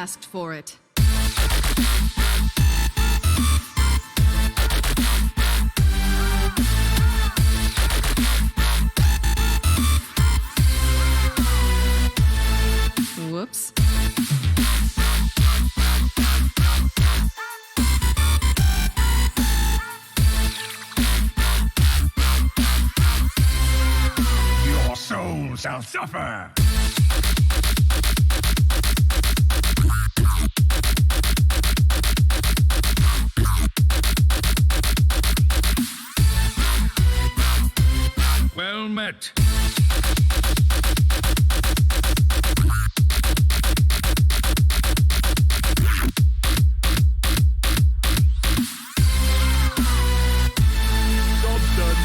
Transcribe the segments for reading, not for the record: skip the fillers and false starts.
asked for it. Whoops. Your soul shall suffer! Well met. Job done.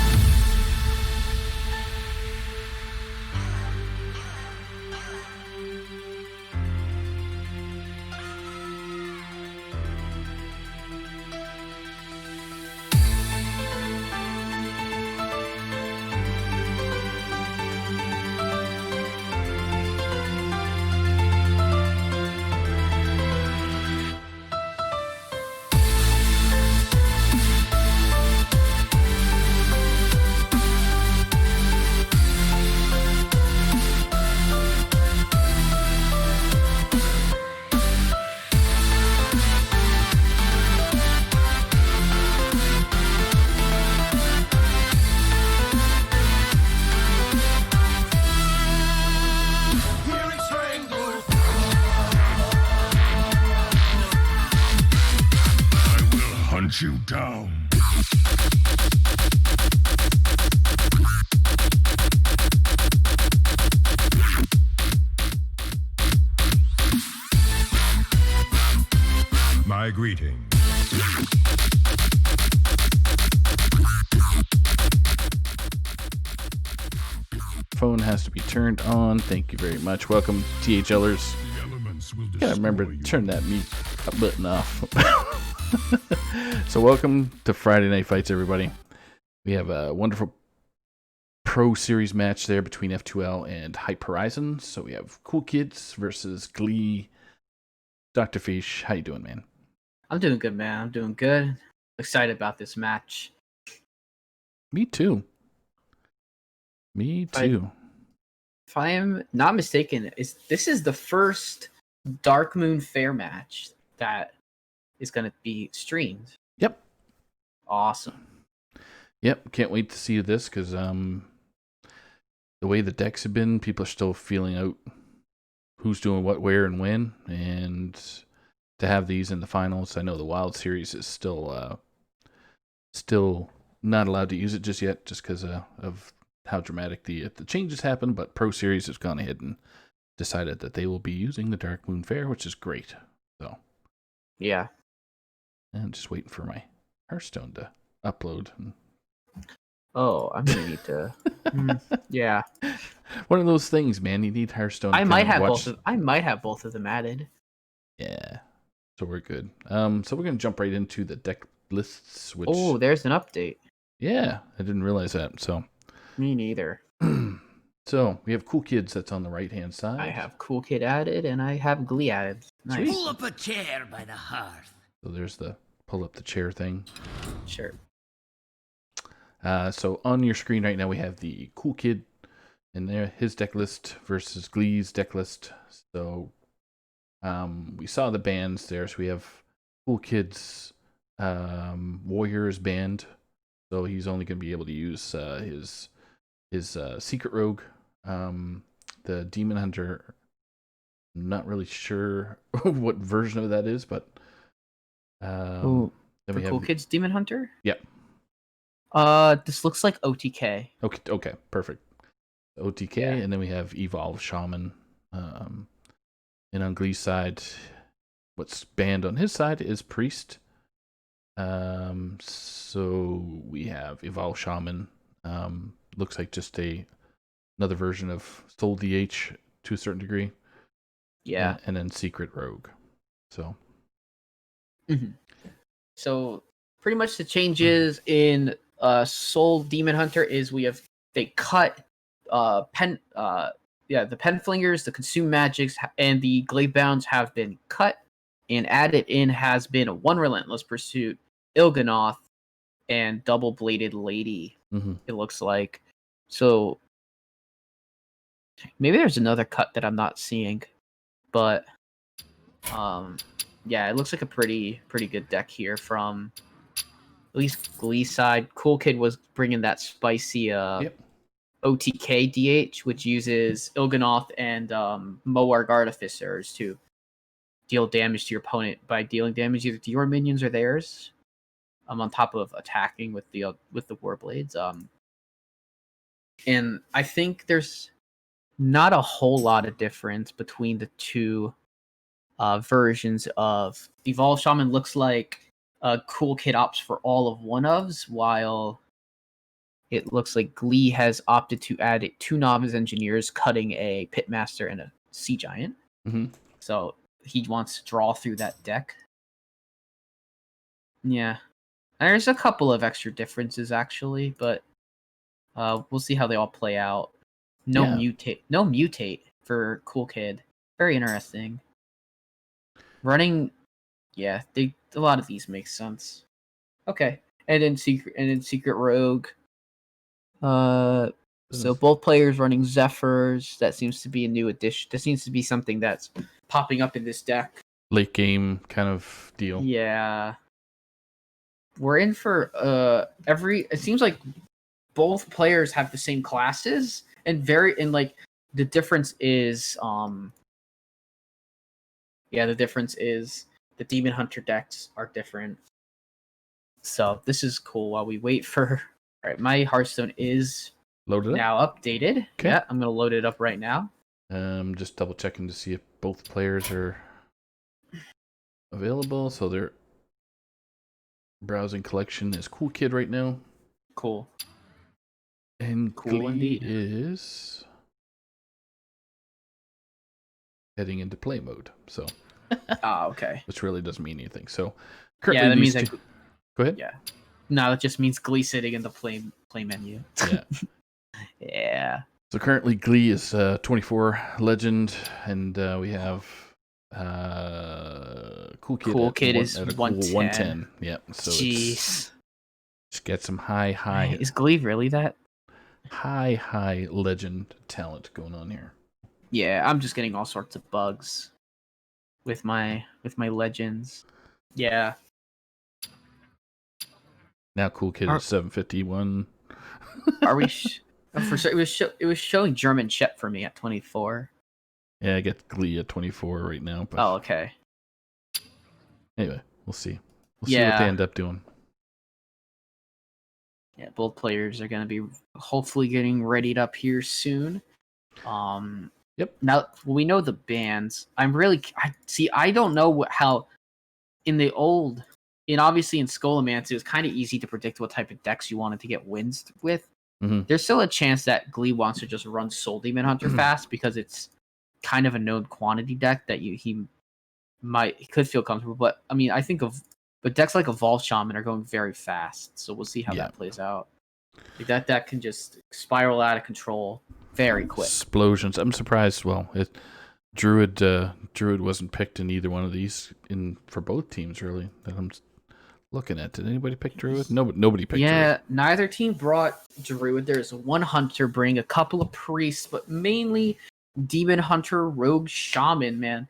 Hunt you down. My greeting. Phone has to be turned on. Thank you very much. Welcome, THLers. Gotta remember to turn that mute button off. So welcome to Friday Night Fights, everybody. We have a wonderful Pro Series match there between F2L and Horizen. So we have Cool Kids versus Glee. Doctorfeesh, how you doing, man? I'm doing good, man. I'm doing good. Excited about this match. Me too. Me too. If I am not mistaken, this is the first Dark Moon Fair match that is going to be streamed. Yep. Awesome. Yep. Can't wait to see this because the way the decks have been, people are still feeling out who's doing what, where, and when. And to have these in the finals, I know the Wild Series is still not allowed to use it just yet, just because of how dramatic the changes happen. But Pro Series has gone ahead and decided that they will be using the Dark Moon Fair, which is great. So yeah. I'm just waiting for my Hearthstone to upload. Oh, I'm gonna need to. Yeah. One of those things, man. You need Hearthstone. I might have both of them added. Yeah. So we're good. So we're gonna jump right into the deck lists. Which... Oh, there's an update. Yeah, I didn't realize that. So. Me neither. So we have Cool Kids that's on the right hand side. I have Cool Kid added, and I have Glee added. Nice. Pull up a chair by the hearth. So there's the pull up the chair thing. Sure. So on your screen right now we have the Cool Kid in there, his deck list versus Glee's deck list. So we saw the bands there. So we have Cool Kid's Warriors band. So he's only going to be able to use his Secret Rogue, the Demon Hunter. I'm not really sure what version of that is, but then we have Cool Kids Demon Hunter. Yep. This looks like OTK. Okay, perfect. OTK, yeah. And then we have Evolve Shaman. And on Glee's side, what's banned on his side is Priest. So we have Evolve Shaman. Looks like just another version of Soul DH to a certain degree. Yeah. And then Secret Rogue. So. Mm-hmm. So pretty much the changes in Soul Demon Hunter is they cut the Penflingers, the Consume Magics, and the Gladebounds have been cut, and added in has been One Relentless Pursuit, Il'gynoth, and Double Bladed Lady. Mm-hmm. It looks like. So maybe there's another cut that I'm not seeing, but yeah, it looks like a pretty good deck here from at least Glee side. Cool Kid was bringing that spicy OTK DH, which uses Il'gynoth and Moarg Artificers to deal damage to your opponent by dealing damage either to your minions or theirs. On top of attacking with the Warblades. And I think there's not a whole lot of difference between the two versions of Evolved Shaman. Looks like Cool Kid opts for all of one ofs, while it looks like Glee has opted to add 2 Novice Engineers, cutting a Pitmaster and a Sea Giant. Mm-hmm. So he wants to draw through that deck. Yeah. There's a couple of extra differences, actually, but we'll see how they all play out. No mutate for Cool Kid. Very interesting. Running, a lot of these make sense. Okay, and then Secret Rogue. So both players running Zephyrs. That seems to be a new addition. That seems to be something that's popping up in this deck. Late game kind of deal. Yeah. We're in for it seems like both players have the same classes, and the difference is the difference is the Demon Hunter decks are different. So this is cool while we wait for alright, my Hearthstone is Loaded up. now updated. Okay. Yeah, I'm gonna load it up right now. Just double checking to see if both players are available. So they're browsing collection is Cool Kid right now. Cool. And Cool Glee indeed. is heading into play mode. So Okay. which really doesn't mean anything. So Yeah, currently that means these two... Go ahead. Yeah. No, that just means Glee sitting in the play menu. Yeah. Yeah. So currently Glee is 24 legend, and we have Cool Kid. Cool Kid is at a 110. 110. Yeah. So Jeez. just get some high Is Glee really that? high legend talent going on here. Yeah, I'm just getting all sorts of bugs with my legends. Yeah. Now Cool Kid is 751. Are we? For sure, it was showing German Shep for me at 24. Yeah, I get Glee at 24 right now. But Oh, okay. anyway, we'll see. We'll see what they end up doing. Yeah, both players are going to be hopefully getting readied up here soon. Yep. Now we know the bands. I don't know how obviously in Scolomancy, it was kind of easy to predict what type of decks you wanted to get wins with. Mm-hmm. There's still a chance that Glee wants to just run Soul Demon Hunter fast because it's kind of a known quantity deck that he could feel comfortable. But I mean, I think but decks like Evolved Shaman are going very fast, so we'll see how that plays out. Like that deck can just spiral out of control very quick. Explosions. I'm surprised. Well, Druid wasn't picked in either one of these for both teams really. That I'm looking at. Did anybody pick Druid? Nobody picked Druid. Yeah, neither team brought Druid. There's one Hunter, bring a couple of Priests, but mainly Demon Hunter, Rogue, Shaman, man.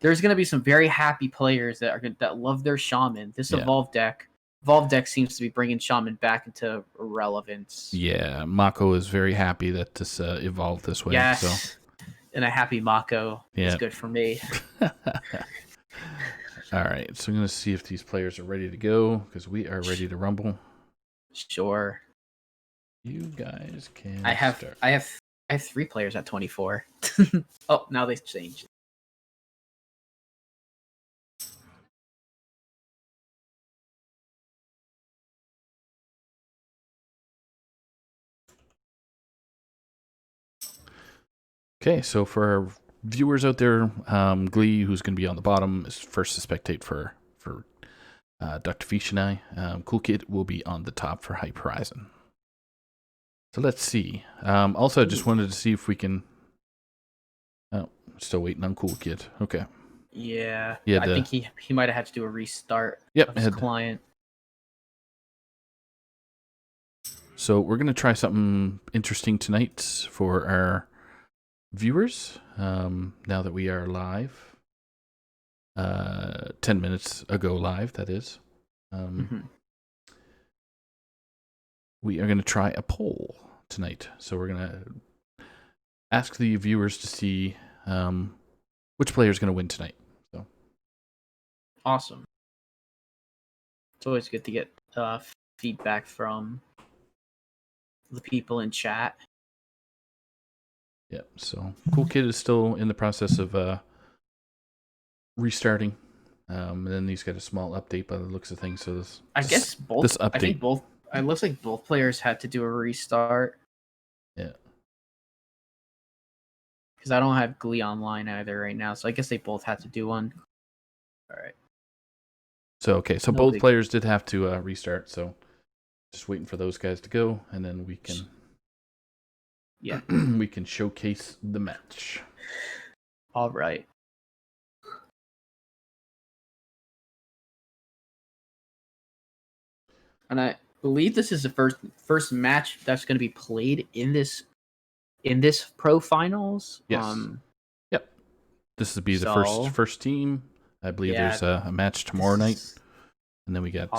There's going to be some very happy players that love their Shaman. This Evolved deck seems to be bringing Shaman back into relevance. Yeah, Mako is very happy that this evolved this way. Yes, so. And a happy Mako is good for me. All right, so I'm going to see if these players are ready to go, because we are ready to rumble. Sure. You guys can I have start. I have 3 players at 24. Oh, now they've changed. Okay, so for our viewers out there, Glee, who's going to be on the bottom, is first to spectate for Doctorfeesh and I. Cool Kid will be on the top for Hype Horizen. So let's see. Also, I just wanted to see if we can Oh, still waiting on Cool Kid. Okay. Yeah, He I think he might have had to do a restart of his client. So we're going to try something interesting tonight for our viewers. Now that we are live, 10 minutes ago live, that is. We are going to try a poll tonight. So we're going to ask the viewers to see which player is going to win tonight. So awesome. It's always good to get feedback from the people in chat. Yeah, so Cool Kid is still in the process of restarting. And then he's got a small update by the looks of things. So I guess both. This update. I think both. It looks like both players had to do a restart. Yeah. Because I don't have Glee online either right now, so I guess they both had to do one. All right. So both players did have to restart. So just waiting for those guys to go, and then we can. Yeah. We can showcase the match. All right. And I believe this is the first match that's going to be played in this pro finals. Yes. Yep. This would be the first team. I believe there's a match tomorrow night, and then we got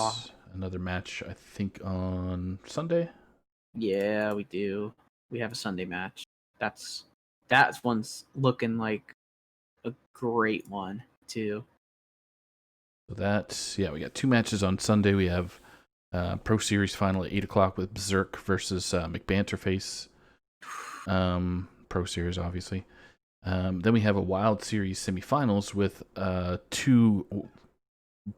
another match. I think on Sunday. Yeah, we do. We have a Sunday match. That one's looking like a great one too. So we got two matches on Sunday. We have Pro Series final at 8:00 with Berserk versus McBanterface. Pro Series, obviously. Then we have a Wild Series semifinals with two,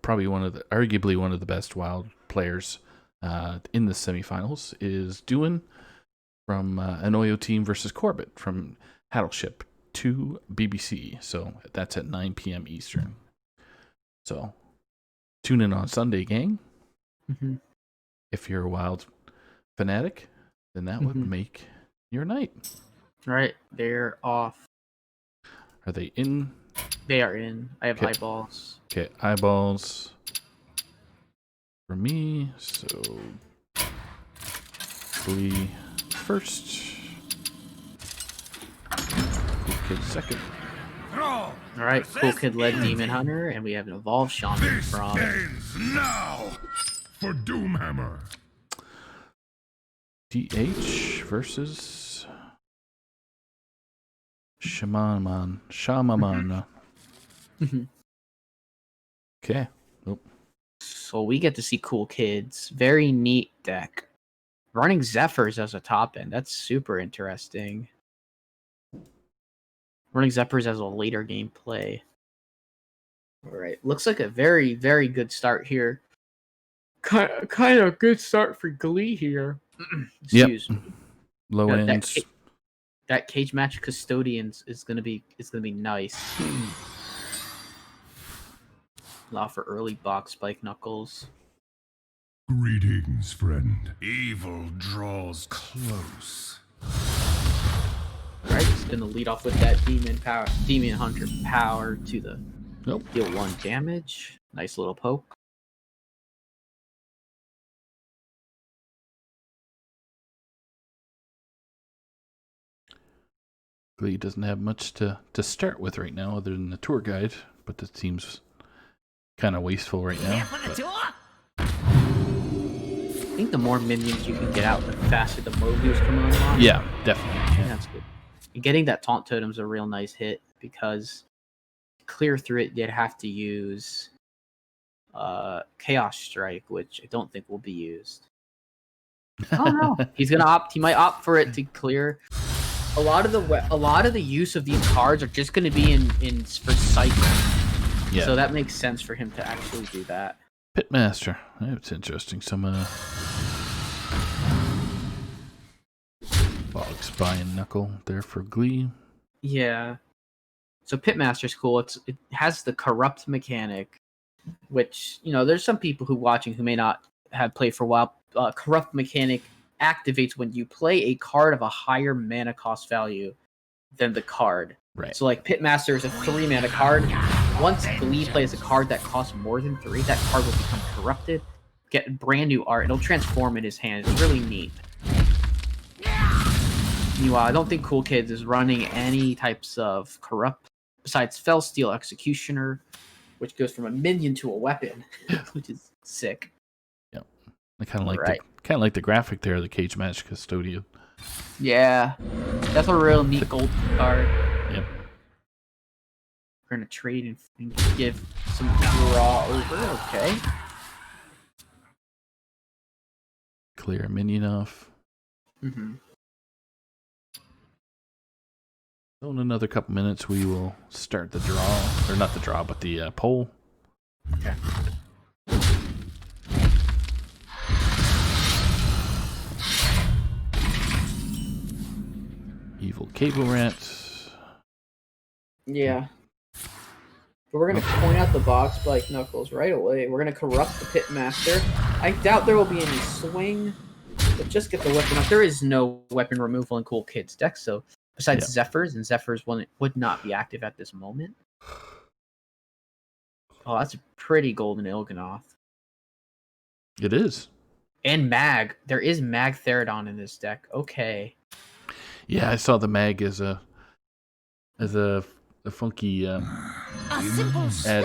probably arguably one of the best Wild players in the semifinals is Duin from an Oyo team versus Corbett from Hattleship 2 BBC. So that's at 9 p.m. Eastern. So tune in on Sunday, gang. Mm-hmm. If you're a Wild fanatic, then that would make your night. Right, they're off. Are they in? They are in. I have eyeballs. Okay, eyeballs for me. So Glee first. Cool Kid second. All right, Cool Kid led Demon Hunter, and we have an Evolved Shaman from. Ends now for Doomhammer. DH versus Shamaman. Okay. Nope. So we get to see Cool Kid's very neat deck. Running Zephyrs as a top end. That's super interesting. Running Zephyrs as a later game play. All right. Looks like a very, very good start here. Kind of good start for Glee here. Excuse me. Low ends. That cage match Custodians is gonna be nice. Allow for early box spike knuckles. Greetings, friend. Evil draws close. Alright, just gonna lead off with that Demon Hunter power to the deal 1 damage. Nice little poke. Glee doesn't have much to start with right now other than the tour guide, but it seems kind of wasteful right now. I think the more minions you can get out, the faster the mobiles come on. Yeah, definitely. Yeah. That's good. And getting that taunt totem is a real nice hit because to clear through it, you'd have to use Chaos Strike, which I don't think will be used. I don't know. He might opt for it to clear. A lot of the use of these cards are just going to be in for cycle. Yeah. So that makes sense for him to actually do that. Pitmaster. That's interesting. Some Fog Spy and Knuckle there for Glee. Yeah. So Pitmaster's cool. It has the corrupt mechanic, which, there's some people watching who may not have played for a while. Corrupt mechanic activates when you play a card of a higher mana cost value than the card. Right. So like Pitmaster is a 3-mana card. Once Glee plays a card that costs more than 3, that card will become corrupted, get brand new art. It'll transform in his hand. It's really neat. Meanwhile, I don't think Cool Kids is running any types of corrupt besides Fellsteel Executioner, which goes from a minion to a weapon, which is sick. Yep. I kind of like the graphic there, the Cage Match Custodian. Yeah, that's a real neat gold card. Yep. We're gonna trade and give some draw over. Okay. Clear a minion off. Mm-hmm. So in another couple minutes, we will start the draw, or not the draw, but the poll. Okay. Evil Cable Rat. Yeah. But we're going to point out the box like Knuckles right away. We're going to corrupt the Pitmaster. I doubt there will be any swing, but just get the weapon up. There is no weapon removal in Cool Kids deck, so besides Zephyrs, and Zephyrs would not be active at this moment. Oh, that's a pretty golden Il'gynoth. It is. And Mag. There is Mag Therodon in this deck. Okay. Yeah, I saw the mag as a funky A simple ad.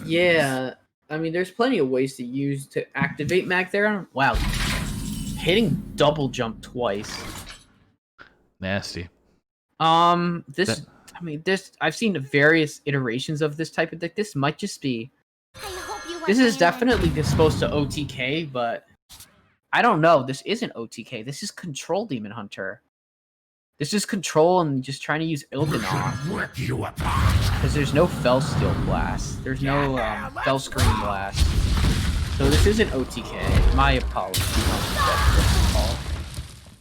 Yeah, I mean, there's plenty of ways to use to activate Mag Therodon. Wow, hitting double jump twice. Nasty. This, I mean, I've seen various iterations of this type of deck. This might just be. This is definitely supposed to OTK, but I don't know. This isn't OTK. This is Control Demon Hunter. This is Control and just trying to use Il'gynoth. Because there's no Fellsteel Blast. There's no Fellscream Blast. So this isn't OTK. My apologies on that call.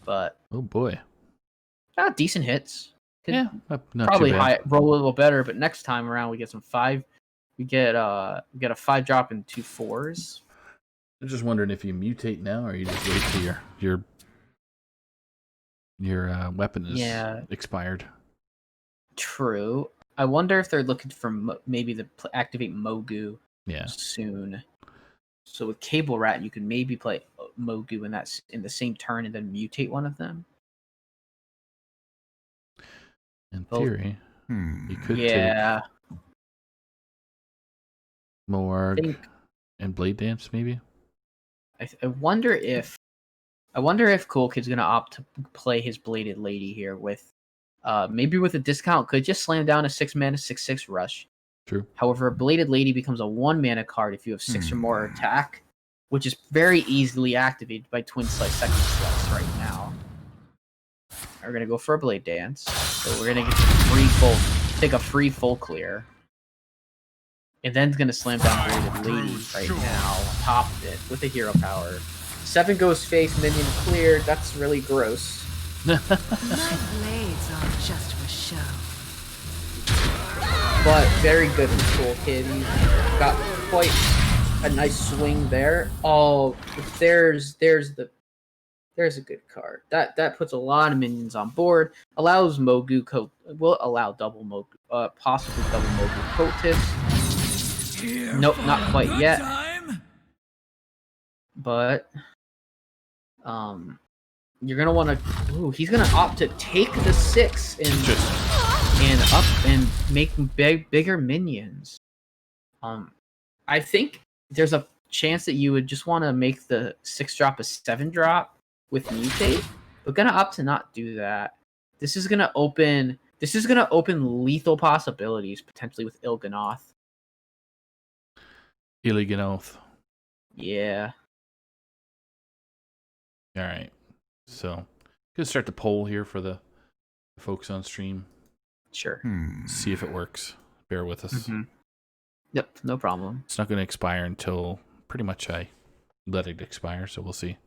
But Oh boy. decent hits. Could Yeah, not probably too bad. roll a little better, but next time around we get some 5. We get a 5-drop and 2 4s. I'm just wondering if you mutate now, or you just wait till your weapon is expired. True. I wonder if they're looking for maybe to activate Mogu soon. So with Cable Rat, you could maybe play Mogu in the same turn and then mutate one of them. In theory, you could take Moarg and Blade Dance, maybe. I wonder if Cool Kid's gonna opt to play his Bladed Lady here with maybe with a discount could just slam down a 6-mana 6/6 rush. True. However, a Bladed Lady becomes a 1-mana card if you have 6 or more attack, which is very easily activated by Twin Slice, Second Slice right now. We're gonna go for a Blade Dance. So we're gonna get take a free full clear. And then it's gonna slam down Bladed Lady right now, on top of it, with a hero power. 7 Ghost Face, minion cleared. That's really gross. My blades are just for show. But very good for Cool Kid. He's got quite a nice swing there. Oh, there's a good card. That puts a lot of minions on board. Allows Mogu will allow double Mogu, possibly double Mogu Coatis. Nope, not quite yet. But you're gonna want to. Ooh, he's gonna opt to take the 6 and make bigger minions. I think there's a chance that you would just want to make the 6-drop a 7-drop with mutate, but gonna opt to not do that. This is gonna open lethal possibilities potentially with Il'gynoth. Il'gynoth. Yeah. All right. So, gonna start the poll here for the folks on stream. Sure. See if it works. Bear with us. Mm-hmm. Yep, no problem. It's not going to expire until pretty much I let it expire, so we'll see.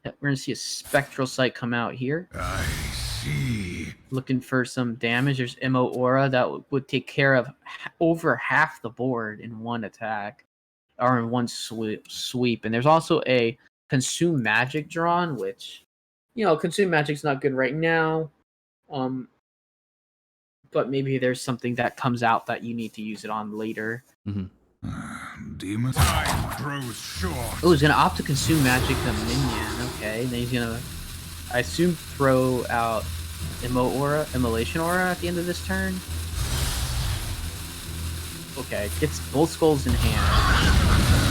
Yep, we're gonna see a Spectral Sight come out here. I see. Looking for some damage. There's Mo Aura that would take care of over half the board in one attack, or in one sweep. And there's also a Consume Magic drawn, which, Consume Magic's not good right now. But maybe there's something that comes out that you need to use it on later. Demon time grows short. Oh, he's gonna opt to consume magic the minion. Okay, then he's gonna, I assume, throw out immolation aura at the end of this turn. Okay, gets both skulls in hand.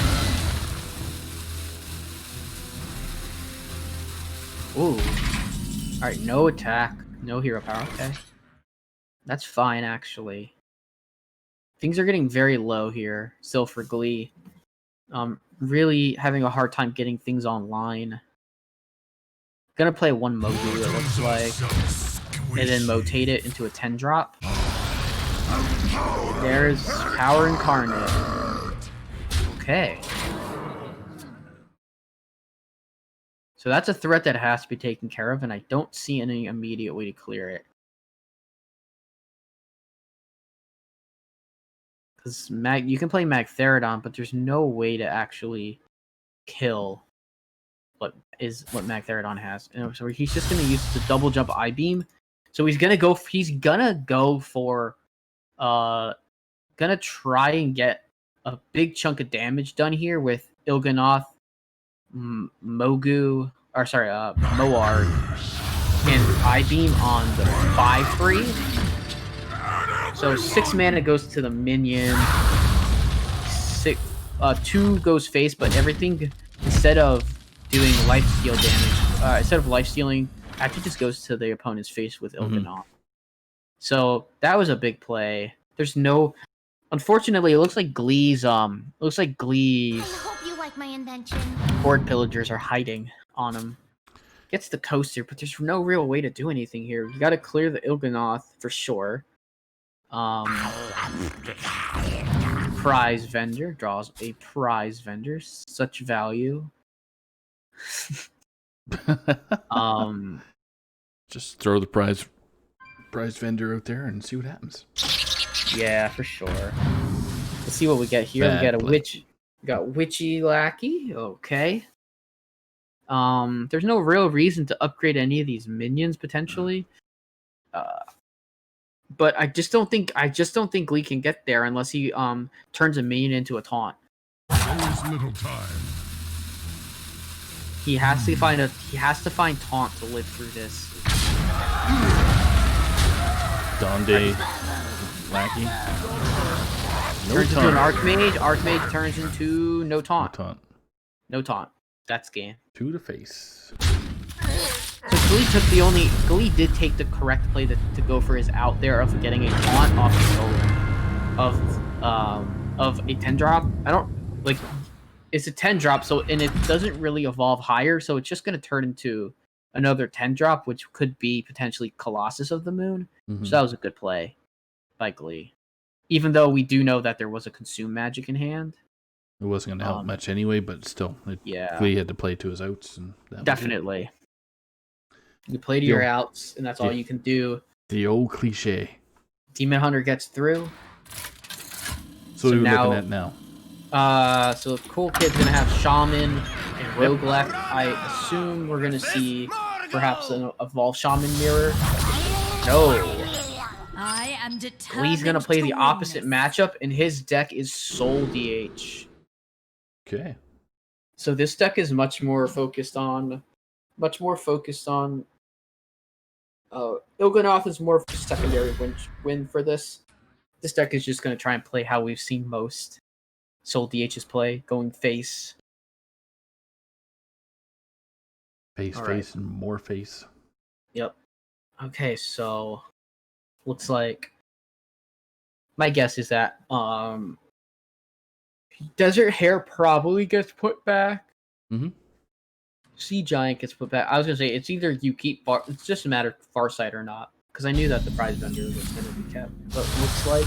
Ooh. Alright, no attack, no hero power, okay. That's fine, actually. Things are getting very low here, still for Glee. Really having a hard time getting things online. Gonna play one Mogu, it looks like. And then motate it into a 10-drop. There's Power Incarnate. Okay. So that's a threat that has to be taken care of, and I don't see any immediate way to clear it. Because you can play Magtheridon, but there's no way to actually kill what Magtheridon has. And so he's just gonna use the double jump eye beam. So he's gonna go for gonna try and get a big chunk of damage done here with Il'gynoth, Moarg, and eye beam on the 5/3. So 6 mana goes to the minion. 2 goes face, but everything, instead of doing lifesteal damage, instead of lifestealing, actually just goes to the opponent's face with Il'gynoth. So that was a big play. There's no, unfortunately, it looks like Glee's I hope you like my invention. Horde pillagers are hiding on him. Gets the coaster, but there's no real way to do anything here. You got to clear the Il'gynoth for sure. Prize vendor draws a prize vendor, such value. Just throw the prize vendor out there and see what happens. Yeah, for sure. Let's see what we get here. We got a witch. We got witchy lackey. Okay. There's no real reason to upgrade any of these minions potentially. But I just don't think Glee can get there unless he turns a minion into a taunt. There's little time. He has to find taunt to live through this. Donde lackey. Turns into an archmage. Archmage turns into no taunt. No taunt. That's game. 2 to face. So Glee did take the correct play to go for his out there of getting a taunt off the golem of a 10-drop. I don't like, it's a 10-drop, so, and it doesn't really evolve higher, so it's just gonna turn into another 10-drop, which could be potentially Colossus of the Moon. So that was a good play by Glee. Even though we do know that there was a consume magic in hand. It wasn't going to help much anyway, but still, Glee had to play to his outs. And definitely. You play to your outs, and that's all you can do. The old cliche. Demon Hunter gets through. So what are we looking at now? So Cool Kid's going to have Shaman and Rogue left. I assume we're going to see perhaps an Evolve Shaman mirror. No. I am determined. Glee's going to play the opposite matchup, and his deck is Soul DH. Okay. So this deck is much more focused on Il'gynoth is more of a secondary win for this. This deck is just going to try and play how we've seen most Soul DHs play, going face. Face, and more face. Yep. Okay, so looks like my guess is that Desert Hare probably gets put back. Sea Giant gets put back. I was gonna say it's either you keep it's just a matter of Farsight or not, because I knew that the prize vendor was gonna be kept. But looks like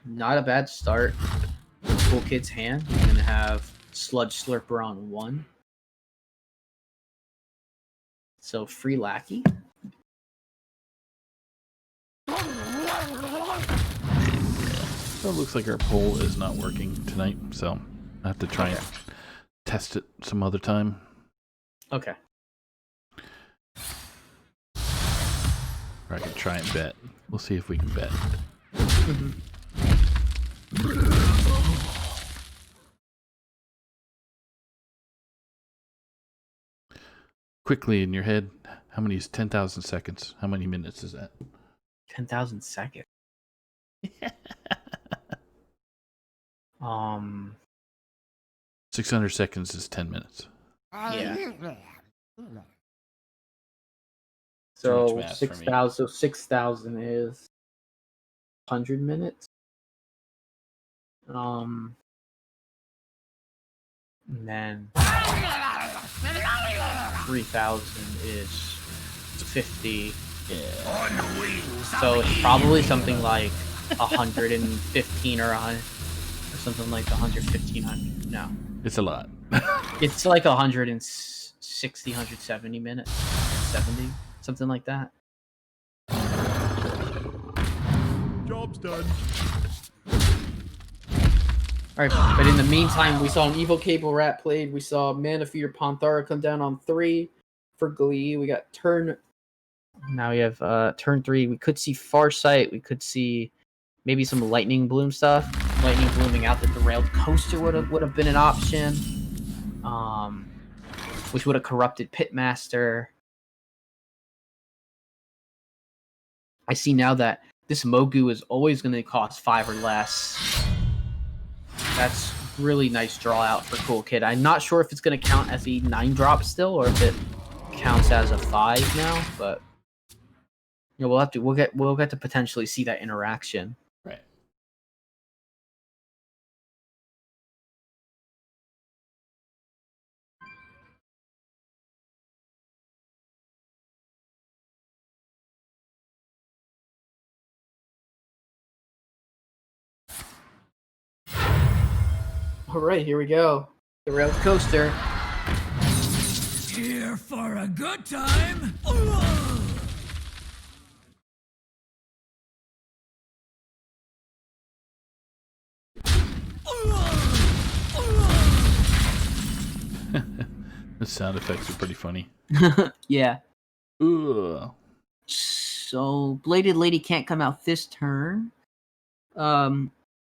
not a bad start. Cool Kid's hand. You're gonna have Sludge Slurper on 1. So free lackey. So it looks like our poll is not working tonight, so I have to try and test it some other time. Okay. Or I can try and bet. We'll see if we can bet. Quickly in your head, how many is 10,000 seconds? How many minutes is that? 10,000 seconds. 600 seconds is 10 minutes. Yeah. Too much So math for me. 6,000. So 6,000 is 100 minutes. And then 3,000 is 50. So it's probably something like 115 or something like 115. No, It's a lot. it's like 160, 170 minutes, 70, something like that. Job's done. All right, but in the meantime, we saw an Evil Cable Rat played. We saw Mana Feeder Panthara come down on 3 for Glee. We got turn. Now we have turn 3. We could see Farsight. We could see maybe some Lightning Bloom stuff. Lightning Blooming out the derailed coaster would have been an option. Which would have corrupted Pitmaster. I see now that this Mogu is always going to cost 5 or less. That's really nice draw out for Cool Kid. I'm not sure if it's going to count as a 9-drop still, or if it counts as a 5 now. But you know, we'll get to potentially see that interaction. Right. All right, here we go. The rail coaster. Here for a good time. The sound effects are pretty funny. Yeah. Ugh. So Bladed Lady can't come out this turn.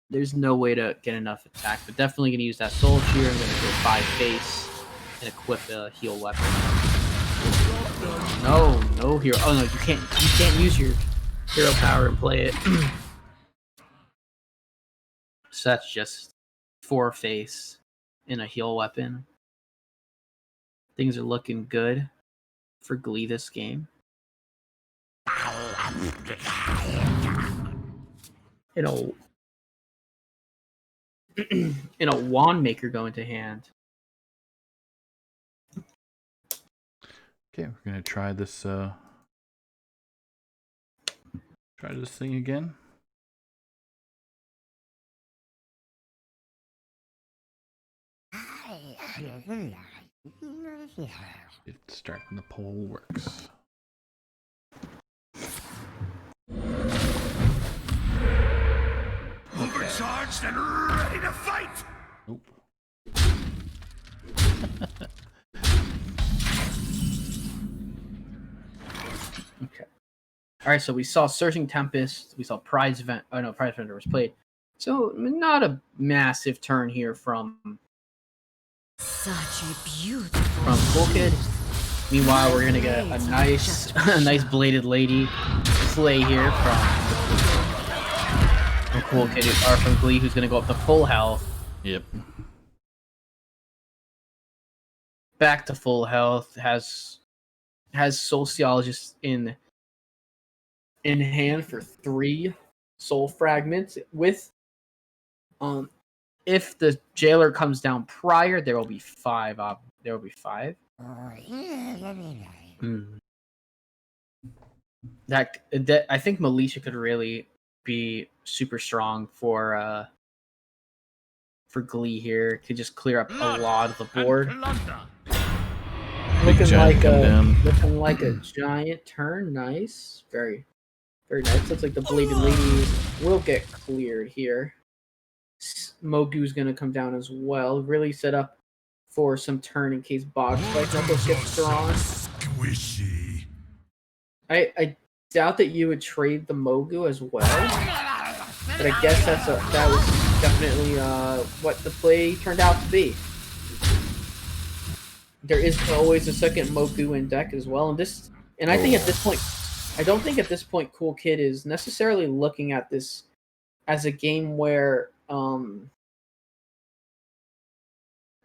There's no way to get enough attack, but definitely gonna use that Soul Shear. I'm gonna go 5 face and equip a heal weapon. No hero. Oh no, you can't use your hero power and play it. So that's just 4 face and a heal weapon. Things are looking good for Glee this game. In a wand maker go into hand. Okay, we're gonna try this thing again. It's starting, the poll works. Overcharged and ready to fight. Nope. Okay. All right, so we saw Searching Tempest. We saw Prize Event. Oh no, Prize Vendor was played. So not a massive turn here from Such a beautiful. from Cool Kid. Meanwhile, we're gonna get a nice Bladed Lady play here from Cool Kid or from Glee, who's gonna go up to full health. Yep. Back to full health. Has Sociologist in hand for 3 soul fragments. With if the jailer comes down prior, there will be 5. There will be 5. That I think Militia could really be super strong for Glee here. Could just clear up a lot of the board. Looking like a giant turn. Nice. Very, very nice. Looks like the Bladed Lady will get cleared here. Mogu's gonna come down as well. Really set up for some turn in case Bog Spike Knuckles gets drawn. Squishy. I doubt that you would trade the Mogu as well. But I guess that was definitely what the play turned out to be. There is always a second Mogu in deck as well, and I think at this point, I don't think at this point Cool Kid is necessarily looking at this as a game where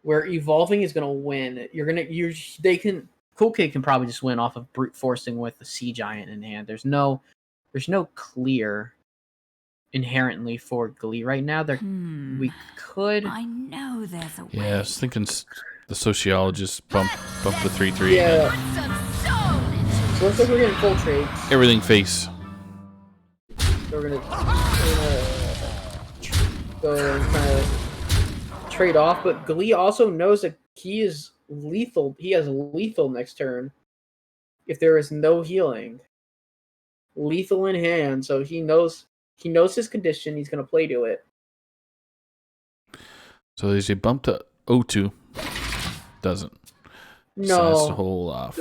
evolving is gonna win. Cool Kid can probably just win off of brute forcing with the Sea Giant in hand. There's no clear inherently for Glee right now. We could. I know there's a way. Yeah, I was thinking the sociologist bump the 3/3. Yeah. So looks like we're getting full trades. Everything face. So we're gonna go and kind of trade off, but Glee also knows that he is lethal. He has lethal next turn if there is no healing. Lethal in hand, so he knows his condition. He's gonna play to it. So there's a bump to O2. Doesn't. No. So that's the whole off.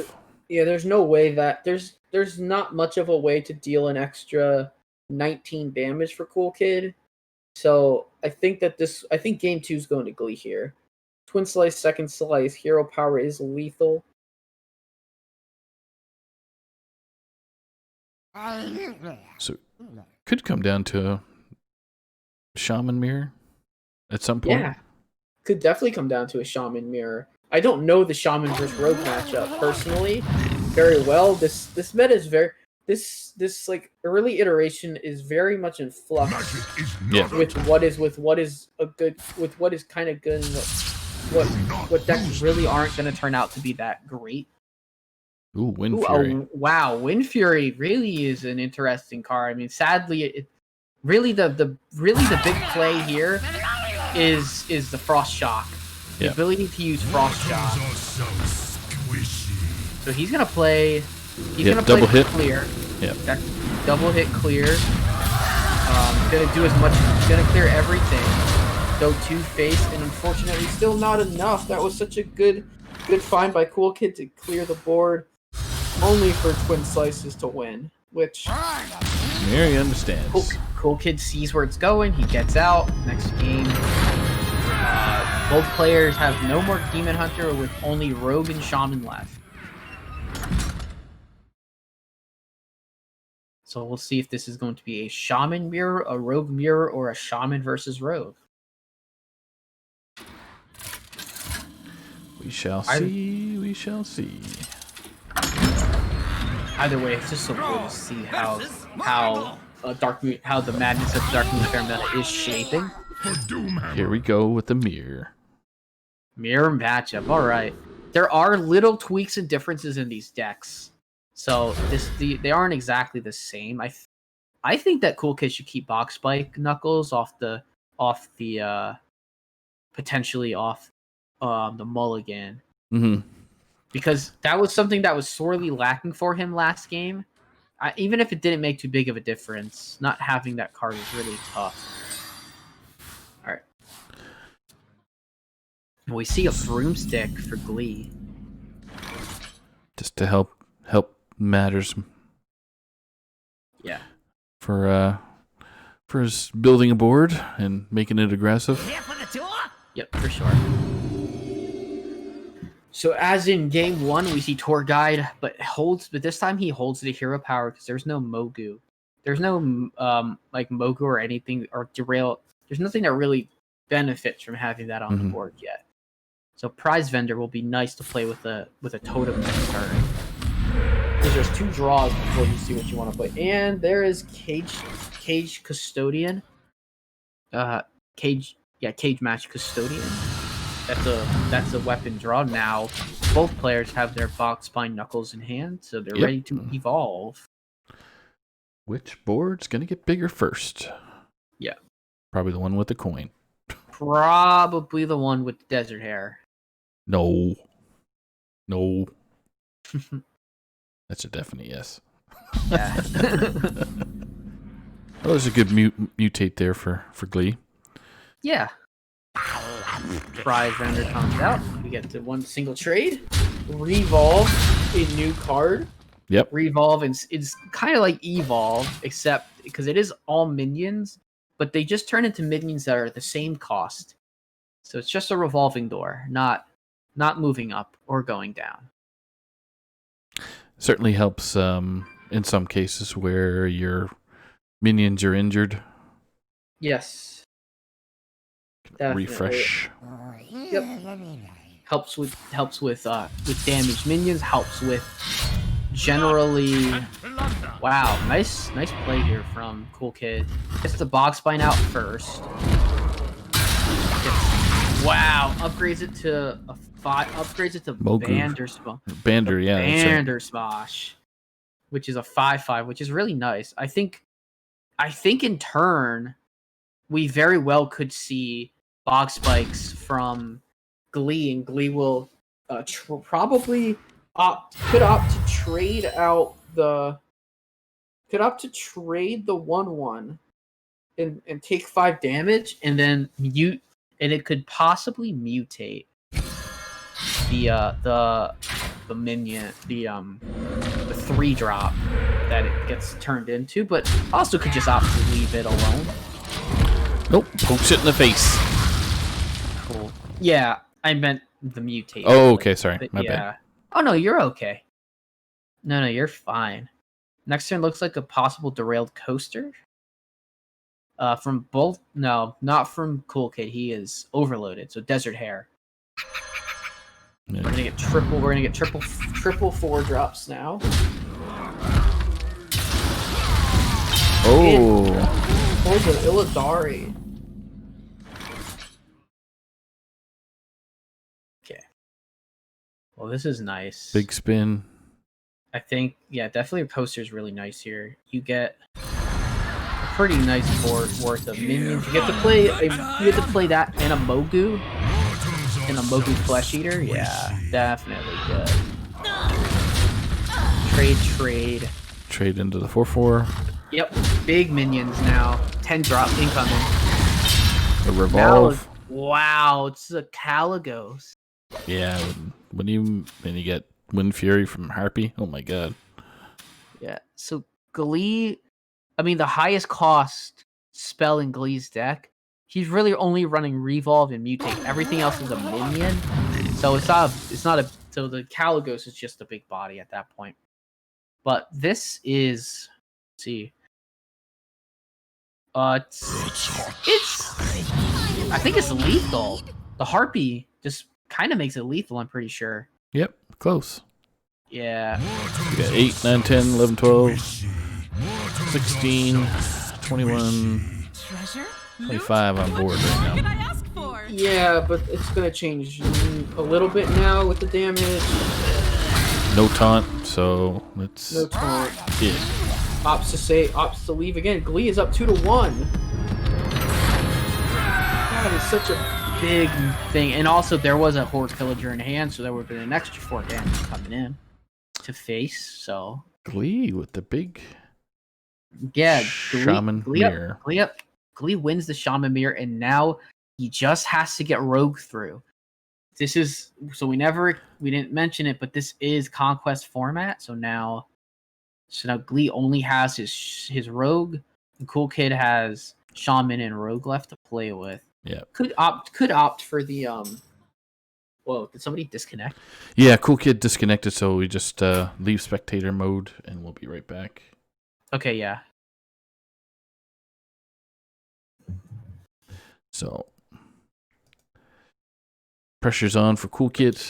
Yeah, there's no way that there's not much of a way to deal an extra 19 damage for Cool Kid. So I think game 2 is going to Glee here. Twin Slice, second slice, hero power is lethal. So could come down to Shaman Mirror at some point. Yeah, could definitely come down to a Shaman Mirror. I don't know the Shaman versus Rogue matchup personally very well. This meta is this like early iteration is very much in flux. Yeah. With what is kind of good and what decks really aren't going to turn out to be that great. Ooh, Wind Fury. Oh, wow, Wind Fury really is an interesting card. I mean, sadly, the big play here is the Frost Shock. The ability to use Frost Shock. So he's gonna play. He's gonna play double hit clear. Yeah. That's double hit clear. Gonna do as much. Gonna clear everything. Go 2-face, and unfortunately, still not enough. That was such a good find by Cool Kid to clear the board, only for Twin Slices to win. Which Mary understands. Cool Kid sees where it's going. He gets out. Next game. Both players have no more Demon Hunter with only Rogue and Shaman left. So we'll see if this is going to be a Shaman Mirror, a Rogue Mirror, or a Shaman versus Rogue. We shall see. We shall see. Either way, it's just so cool to see how the madness of Dark Moon Fair meta is shaping. Here we go with the mirror. Mirror matchup. All right. There are little tweaks and differences in these decks, so they aren't exactly the same. I think that Cool Kid should keep Box Spike Knuckles potentially off the mulligan. Mm-hmm. Because that was something that was sorely lacking for him last game. Even if it didn't make too big of a difference, not having that card is really tough. All right. We see a broomstick for Glee. Just to help matters. Yeah. For his building a board and making it aggressive. Yep, for sure. So as in game 1, we see Tour Guide, but this time he holds the hero power because there's no Mogu. There's no Mogu or anything or derail. There's nothing that really benefits from having that on the board yet. So Prize Vendor will be nice to play with a totem next turn. Because there's 2 draws before you see what you want to play. And there is Cage Custodian. Cage Match Custodian. That's a weapon draw now. Both players have their Box Spine Knuckles in hand, so they're ready to evolve. Which board's gonna get bigger first? Yeah. Probably the one with the coin. Probably the one with the desert hair. No. That's a definite yes. Yeah. Well, there's a good mutate there for Glee. Yeah. Prize Vendor comes out. We get the one single trade. Revolve a new card. Yep. Revolve, and it's kind of like Evolve, except because it is all minions, but they just turn into minions that are the same cost. So it's just a revolving door, not moving up or going down. Certainly helps in some cases where your minions are injured. Yes. Definitely. Refresh. Yep. Helps with damaged minions. Helps with generally. Wow, nice play here from Cool Kid. Gets the box spine out first. Wow, upgrades it to a 5. Upgrades it to Bander, yeah. Bandersmash, which is a 5/5, which is really nice. I think in turn, we very well could see box spikes from Glee, and Glee will probably could opt to trade out the 1/1 and take 5 damage, and then mute, and it could possibly mutate the minion, the 3-drop that it gets turned into, but also could just opt to leave it alone. Nope, pokes it in the face. Cool. Yeah, I meant the mutate. Oh, okay, sorry, my bad. Oh no, you're okay. No, you're fine. Next turn looks like a possible derailed coaster. From both, no, not from Cool Kid. He is overloaded. So Desert Hair. Yeah. We're gonna get triple 4-drops now. Oh. Pulls an Illidari. Okay. Well, this is nice. Big spin. I think, yeah, definitely a poster is really nice here. You get a pretty nice board worth of minions. You get to play that and a Mogu. And a Mogu Flesh Eater. Yeah, definitely good. Trade into the 4/4. Yep, big minions now. 10-drop incoming. A revolve. Wow, it's a Caligos. Yeah, when you get Wind Fury from Harpy. Oh my god. Yeah, so Glee, I mean the highest cost spell in Glee's deck, he's really only running Revolve and Mutate. Everything else is a minion. So so the Caligos is just a big body at that point. But this is, let's see. It's I think it's lethal. The Harpy just kind of makes it lethal, I'm pretty sure. Yep, close. Yeah. We got 8, 9, 10, 11, 12, 16, 21, 25 on board right now. Yeah, but it's going to change a little bit now with the damage. No taunt, so let's... No taunt. Yeah. Opts to leave again. Glee is up 2-1. That is such a big thing. And also, there was a Horde Pillager in hand, so there would have been an extra 4 damage coming in to face, so... Glee with the big... Yeah, Shaman Mirror. Glee wins the Shaman Mirror, and now he just has to get Rogue through. This is... So we didn't mention it, but this is Conquest format, so now Glee only has his Rogue, and Cool Kid has Shaman and Rogue left to play with. Yeah. Could opt for the Whoa, did somebody disconnect? Yeah, Cool Kid disconnected, so we just leave spectator mode and we'll be right back. Okay, yeah. So pressure's on for Cool Kid.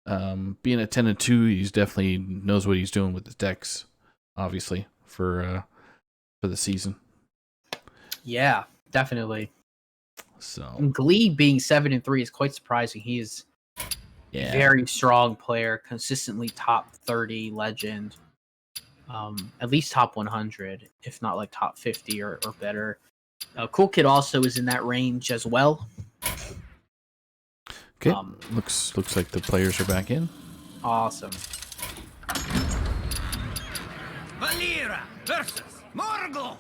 Being at 10-2, he's definitely knows what he's doing with his decks, obviously, for the season. Yeah, definitely. So and Glee being 7-3 is quite surprising. He is a very strong player, consistently top 30 legend, at least top 100, if not like top 50 or better. Cool Kid also is in that range as well. Okay, looks like the players are back in. Awesome. Valera versus Morgul.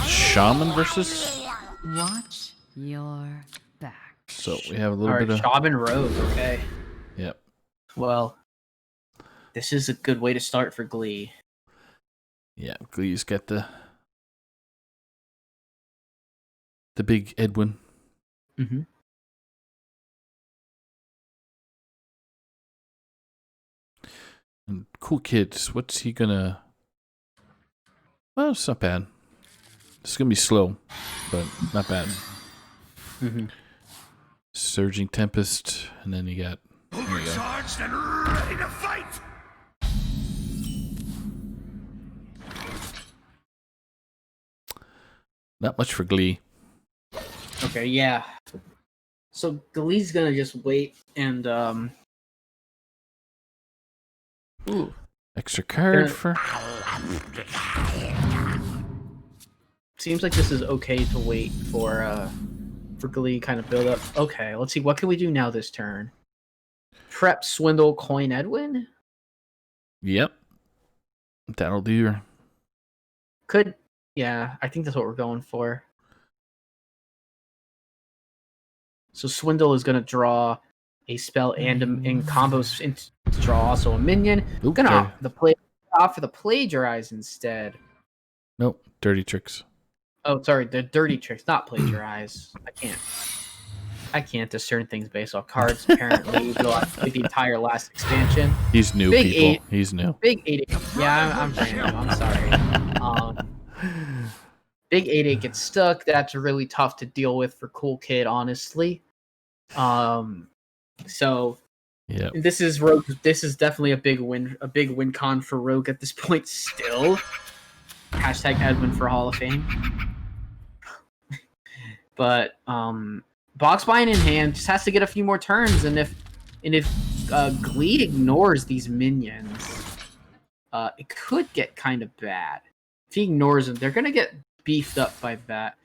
Shaman versus. Watch your back. So we have a little bit of Shaman Rogue. Okay. Yep. Well, This is a good way to start for Glee. Yeah, Glee's got the big Edwin. Mm-hmm. And Cool Kids, what's he gonna... Well, it's not bad. It's gonna be slow, but not bad. Mm-hmm. Surging Tempest, and then you got... There you go. Overcharged and ready to fight! Not much for Glee. Okay, yeah. So Glee's gonna just wait and Ooh. Extra card Yeah. for... Seems like this is okay to wait for Glee kind of build up. Okay, let's see. What can we do now this turn? Prep, swindle, coin, Edwin? Yep. That'll do your... Could, yeah, I think that's what we're going for. So swindle is gonna draw a spell and in combos to draw also a minion. Oop, Gonna sorry. opt for the plagiarize instead. Nope, Dirty Tricks. Oh, sorry, the dirty tricks, not plagiarize. I can't discern things based off cards. Apparently, the entire last expansion. He's new, Big people. eight. He's new. Big 8-8. Yeah, I'm brand new. I'm sorry. Big 8-8 gets stuck. That's really tough to deal with for Cool Kid, honestly. So Yeah. this is Rogue. This is definitely a big win con for Rogue at this point. Still, hashtag Edwin for Hall of Fame. But box buying in hand just has to get a few more turns, and if Glee ignores these minions, it could get kind of bad. If he ignores them, they're gonna get beefed up by that.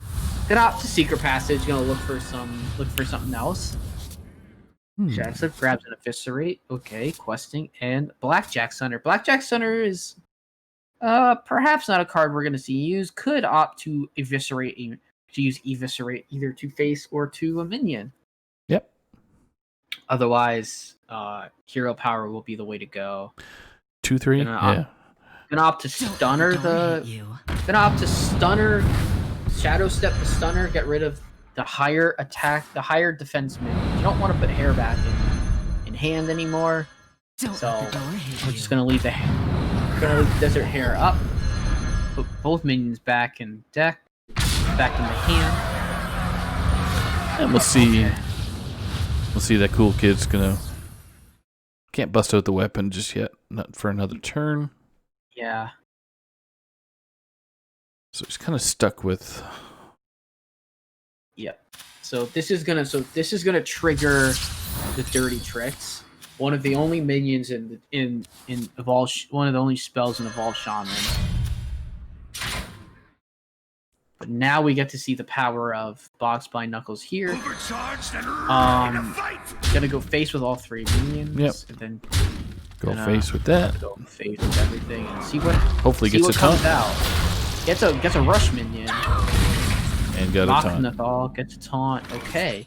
Gonna opt to Secret Passage. Gonna look for something else. Jackson grabs an Eviscerate. Okay, questing and Blackjack Center. Blackjack Center is perhaps not a card we're gonna see used. Could opt to use Eviscerate either to face or to a minion. Yep. Otherwise, Hero Power will be the way to go. 2-3. Gonna opt to stunner Gonna opt to stunner. Shadow Step the stunner. Get rid of the higher attack, the higher defense minion. You don't want to put hair back in hand anymore. So we're just gonna leave the desert hair up. Put both minions back in deck. Back in the hand. And we'll see. Okay. We'll see that Cool Kid's gonna... Can't bust out the weapon just yet. Not for another turn. Yeah. So he's kind of stuck with... Yep. So this is gonna trigger the Dirty Tricks. One of the only minions in Evolve, one of the only spells in Evolve Shaman. But now we get to see the power of Box by Knuckles here. Gonna go face with all three minions. Yep. And then go face with that. Go face with everything and see what. Hopefully gets a taunt. Gets a rush minion. And got a taunt. Nathal gets a taunt. Okay.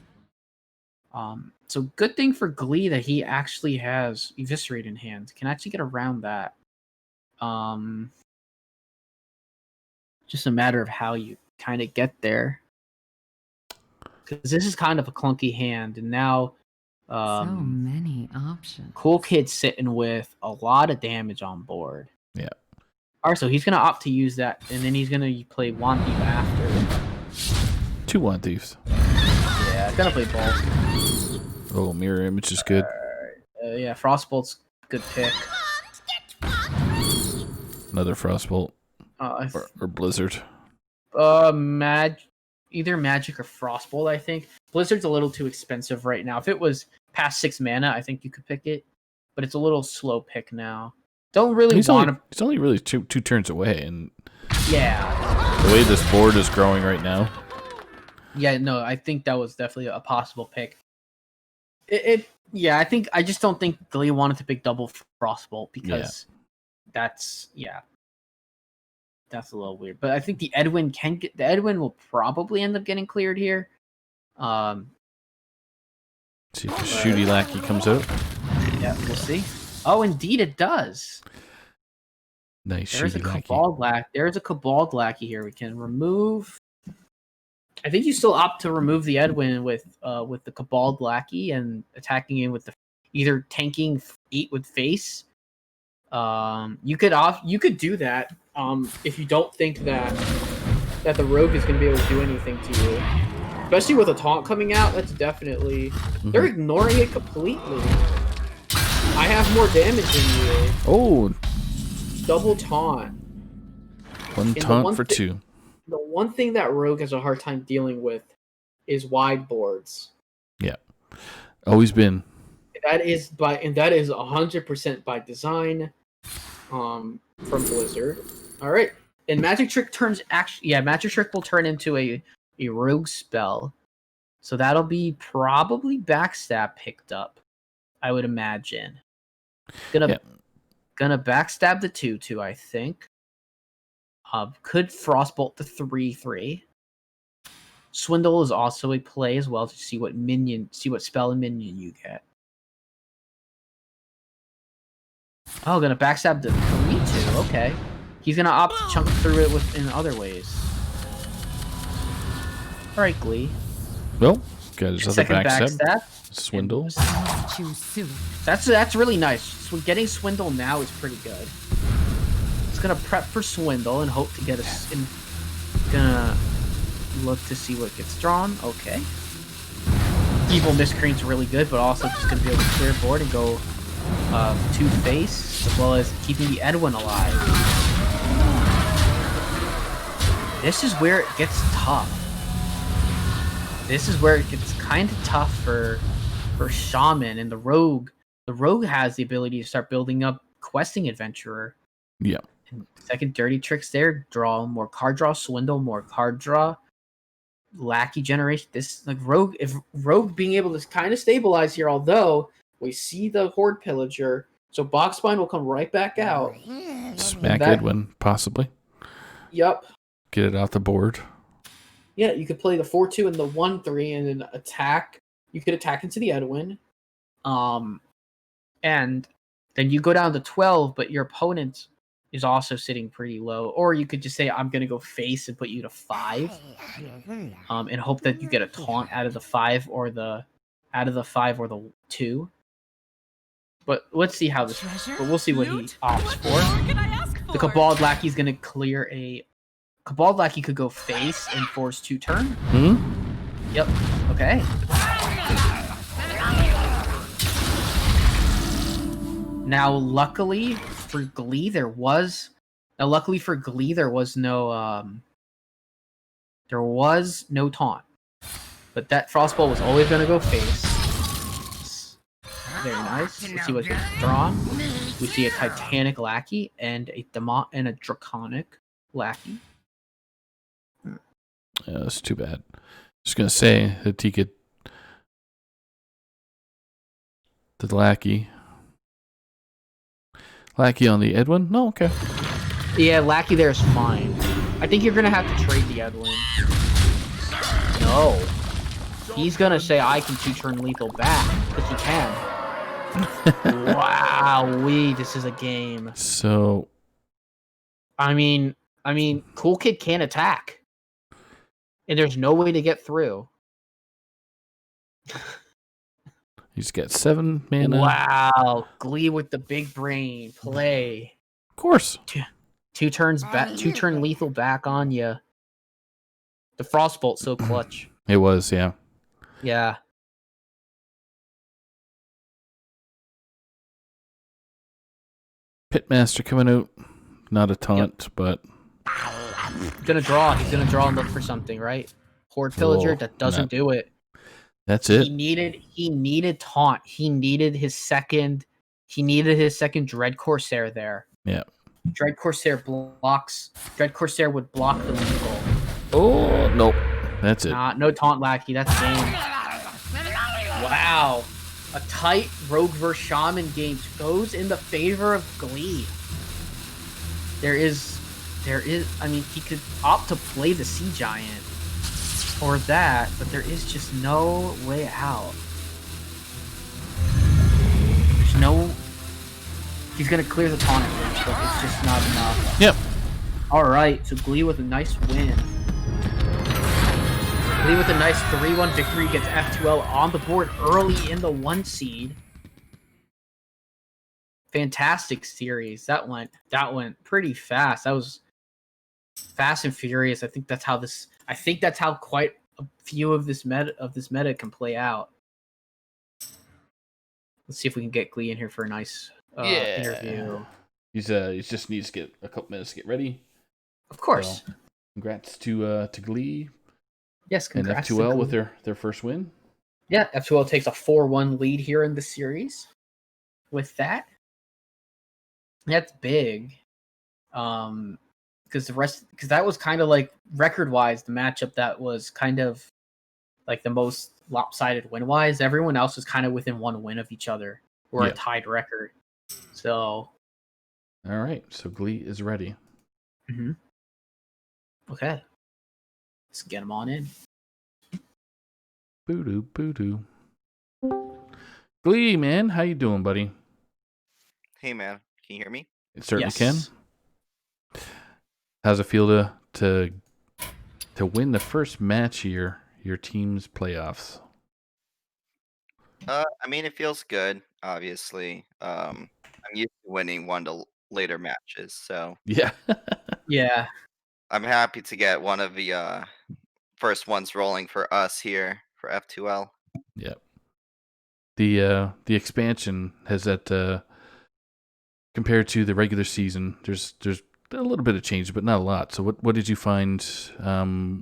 So good thing for Glee that he actually has Eviscerate in hand. Can actually get around that. Just a matter of how you kind of get there. Because this is kind of a clunky hand, and now so many options. Cool Kid's sitting with a lot of damage on board. Yeah. Alright, so he's gonna opt to use that, and then he's gonna play Wand Thief after. 2 Wand Thieves. Yeah, gonna play both. Oh, Mirror Image is good. Yeah, Frostbolt's good pick. Another Frostbolt. Or Blizzard. Either Magic or Frostbolt, I think. Blizzard's a little too expensive right now. If it was past 6 mana, I think you could pick it. But it's a little slow pick now. Don't really want to... It's only really two turns away, and... Yeah. The way this board is growing right now... Yeah, no, I think that was definitely a possible pick. Yeah, I just don't think Glee wanted to pick double Frostbolt because that's a little weird. But I think the Edwin will probably end up getting cleared here. See if the Shooty Lackey comes out. Yeah, we'll see. Oh, indeed it does. Nice. There's a shitty lackey. Cabal Lackey. There's a Cabal Lackey here. We can remove. I think you still opt to remove the Edwin with the Cabal Lackey and attacking him with the either tanking 8 with face. You could do that. If you don't think that the rogue is going to be able to do anything to you, especially with a taunt coming out. That's definitely they're ignoring it completely. I have more damage than you. Oh, Double taunt. one taunt for 2. The one thing that rogue has a hard time dealing with is wide boards. Yeah, always been. That is 100% by design, from Blizzard. All right, and Magic Trick Magic Trick will turn into a rogue spell, so that'll be probably Backstab picked up, I would imagine. Gonna backstab the 2/2, I think. Could Frostbolt the 3/3. Swindle is also a play as well to see what spell and minion you get. Oh, gonna backstab the 3/2. Okay, he's gonna opt to chunk through it in other ways. All right, Glee. Well, got his other Second backstab. Swindle. Too soon. That's really nice. So getting Swindle now is pretty good. It's gonna prep for Swindle and hope to get gonna look to see what gets drawn. Okay. Evil Miscreant's really good, but also just gonna be able to clear board and go 2 face, as well as keeping the Edwin alive. This is where it gets tough. This is where it gets kind of tough for Shaman and the Rogue. The Rogue has the ability to start building up Questing Adventurer. Yeah. And second dirty tricks there. Draw more card draw, Swindle, more card draw. Lackey generation. This Rogue, if Rogue being able to kind of stabilize here, although we see the Horde Pillager, so Boxbind will come right back out. Smack Edwin, possibly. Yep. Get it off the board. Yeah, you could play the 4/2 and the 1/3 and then attack. You could attack into the Edwin. And then you go down to 12, but your opponent is also sitting pretty low. Or you could just say, I'm going to go face and put you to 5. And hope that you get a taunt out of the 5 or the 2. But let's see how this goes. But we'll see what he opts for. The Cabal Lackey's going to clear a... Cabal Lackey could go face and force 2 turn. Yep. Okay. Now, luckily for Glee, there was no taunt. But that Frostbolt was always going to go face. Very nice. Let's see what gets drawn. We see a Titanic Lackey and a Draconic Lackey. Yeah, that's too bad. Just gonna say that he could the Lackey on the Edwin. No, okay. Yeah, Lackey there is fine. I think you're gonna have to trade the Edwin. No, he's gonna say I can 2-turn lethal back because he can. Wow, this is a game. So, I mean, Cool Kid can't attack. And there's no way to get through. He's got 7 mana. Wow. Glee with the big brain. Play. Of course. 2 turns back. 2-turn lethal back on you. The Frostbolt so clutch. It was, yeah. Yeah. Pitmaster coming out. Not a taunt, but... He's gonna draw and look for something, right? Horde Pillager, that doesn't do it. That's it. He needed taunt. He needed his second Dread Corsair there. Yeah. Dread Corsair blocks. Dread Corsair would block the lethal. Oh, nope. That's it. No taunt Lackey. That's game. Wow. A tight Rogue vs. Shaman game goes in the favor of Glee. There is, he could opt to play the Sea Giant or that, but there is just no way out. He's gonna clear the taunt at range, but it's just not enough. Yep. Alright, so Glee with a nice win. Glee with a nice 3-1 victory gets F2L on the board early in the 1 seed. Fantastic series. That went pretty fast. That was fast and furious. I think that's how quite a few of this meta can play out. Let's see if we can get Glee in here for a nice interview. He's just needs to get a couple minutes to get ready. Of course. So, congrats to Glee. Yes, congrats and F2L to with their first win. Yeah, F2L takes a 4-1 lead here in the series. With that, that's big. Because that was kind of like record-wise the matchup that was kind of like the most lopsided win-wise. Everyone else was kind of within 1 win of each other, or a tied record. So, all right. So Glee is ready. Mm-hmm. Okay. Let's get him on in. Boo-doo. Glee, man. How you doing, buddy? Hey, man. Can you hear me? It certainly can. How's it feel to win the first match of your team's playoffs? I mean, it feels good, obviously. I'm used to winning one to later matches, so Yeah. Yeah. I'm happy to get one of the first ones rolling for us here for F2L. Yep. The expansion has that compared to the regular season. There's a little bit of change, but not a lot. So what did you find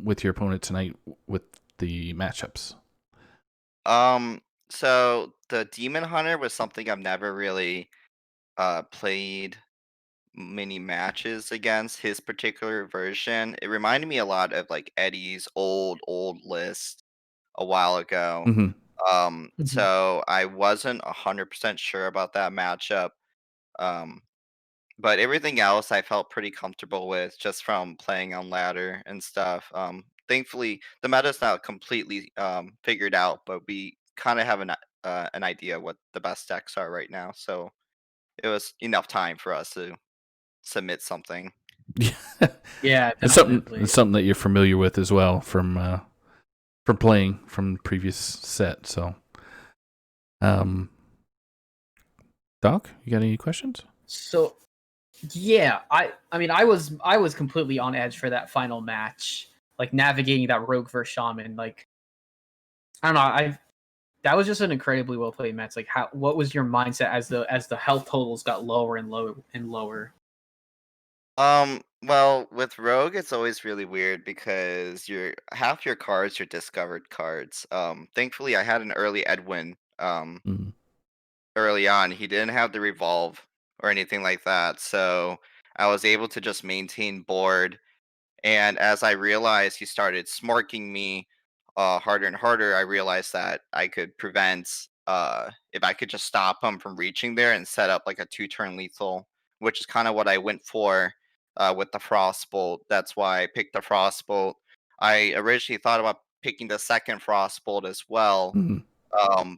with your opponent tonight with the matchups? So the Demon Hunter was something I've never really played many matches against. His particular version, it reminded me a lot of like Eddie's old list a while ago. Mm-hmm. So I wasn't 100% sure about that matchup. But everything else I felt pretty comfortable with just from playing on ladder and stuff. Thankfully, the meta's not completely figured out, but we kind of have an idea what the best decks are right now. So it was enough time for us to submit something. Yeah, it's something that you're familiar with as well from playing from the previous set. So, Doc, you got any questions? So, yeah, I mean, I was completely on edge for that final match, like navigating that rogue versus shaman. Like, I don't know, that was just an incredibly well played match. Like, what was your mindset as the health totals got lower and lower? Well, with Rogue, it's always really weird because half your cards are discovered cards. Thankfully, I had an early Edwin. Early on, he didn't have the revolve or anything like that, so I was able to just maintain board. And as I realized he started smarking me harder and harder, I realized that I could prevent if I could just stop him from reaching there and set up like a 2-turn lethal, which is kind of what I went for with the Frostbolt. That's why I picked the Frostbolt. I originally thought about picking the second Frostbolt as well,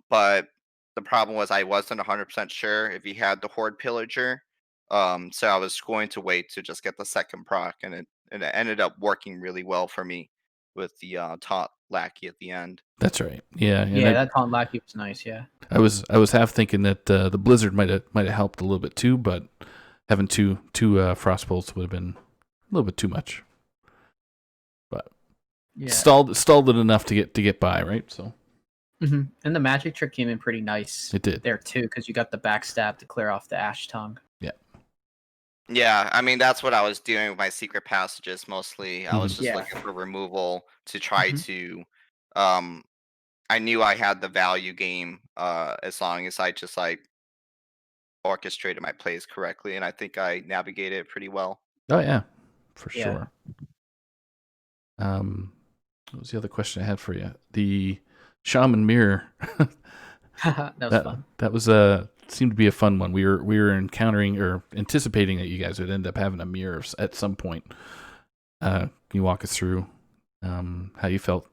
but the problem was I wasn't 100% sure if he had the Horde Pillager. So I was going to wait to just get the second proc, and it ended up working really well for me with the taunt lackey at the end. That's right. Yeah. Yeah, that taunt lackey was nice. Yeah. I was half thinking that the blizzard might have helped a little bit too, but having two frostbolts would have been a little bit too much. But stalled it enough to get by, right? So. Mm-hmm. And the magic trick came in pretty nice. It did there too, because you got the backstab to clear off the Ash Tongue. Yeah. Yeah, I mean that's what I was doing with my secret passages mostly. I was just looking for removal to try to. I knew I had the value game as long as I just like orchestrated my plays correctly, and I think I navigated it pretty well. Oh yeah, for sure. What was the other question I had for you? The Shaman Mirror. That was fun. That was seemed to be a fun one. We were encountering or anticipating that you guys would end up having a mirror at some point. Can you walk us through how you felt?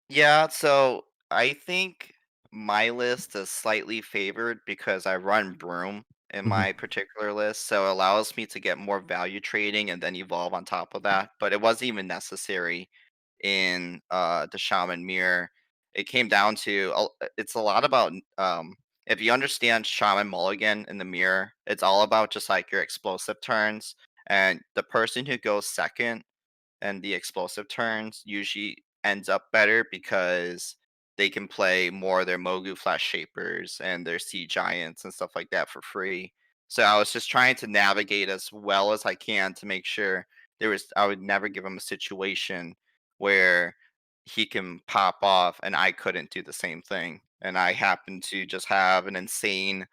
Yeah, so I think my list is slightly favored because I run Broom, in Mhm. my particular list, so it allows me to get more value trading and then evolve on top of that. But it wasn't even necessary in the Shaman Mirror. It came down to it's a lot about if you understand Shaman Mulligan in the mirror, it's all about just like your explosive turns, and the person who goes second and the explosive turns usually ends up better because they can play more of their Mogu Flash Shapers and their Sea Giants and stuff like that for free. So I was just trying to navigate as well as I can to make sure I would never give him a situation where he can pop off and I couldn't do the same thing. And I happened to just have an insane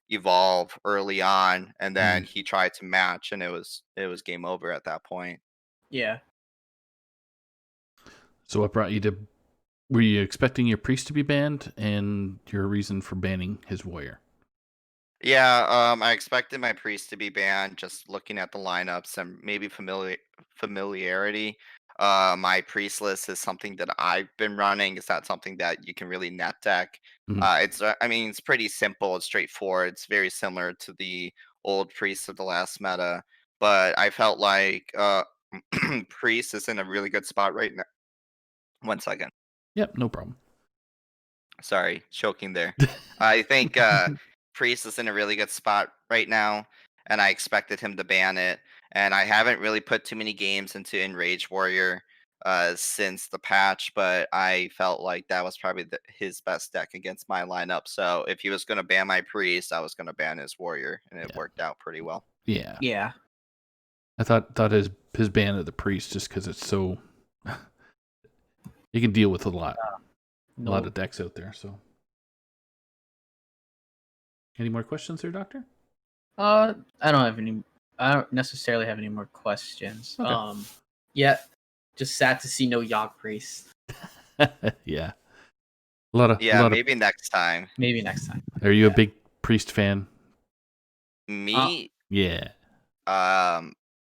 evolve early on, and then Mm. he tried to match and it was game over at that point. Yeah. So what brought you to? Were you expecting your priest to be banned, and your reason for banning his warrior? Yeah, I expected my priest to be banned just looking at the lineups and maybe familiarity. My priest list is something that I've been running. It's not something that you can really net deck. Mhm. I mean, it's pretty simple. It's straightforward. It's very similar to the old priest of the last meta. But I felt like priest is in a really good spot right now. One second. Yep, no problem. Sorry, choking there. I think Priest is in a really good spot right now, and I expected him to ban it. And I haven't really put too many games into Enrage Warrior since the patch, but I felt like that was probably his best deck against my lineup. So if he was going to ban my Priest, I was going to ban his Warrior, and it Yeah. worked out pretty well. Yeah, Yeah. I thought his ban of the priest just because it's so you can deal with a lot No. of decks out there. So, any more questions there, Doctor? I don't have any. I don't necessarily have any more questions. Okay. Yeah. Just sad to see no Yogg Priest. Yeah, a lot Yeah, of. maybe next time. Maybe next time. Are you a big priest fan? Me, Yeah.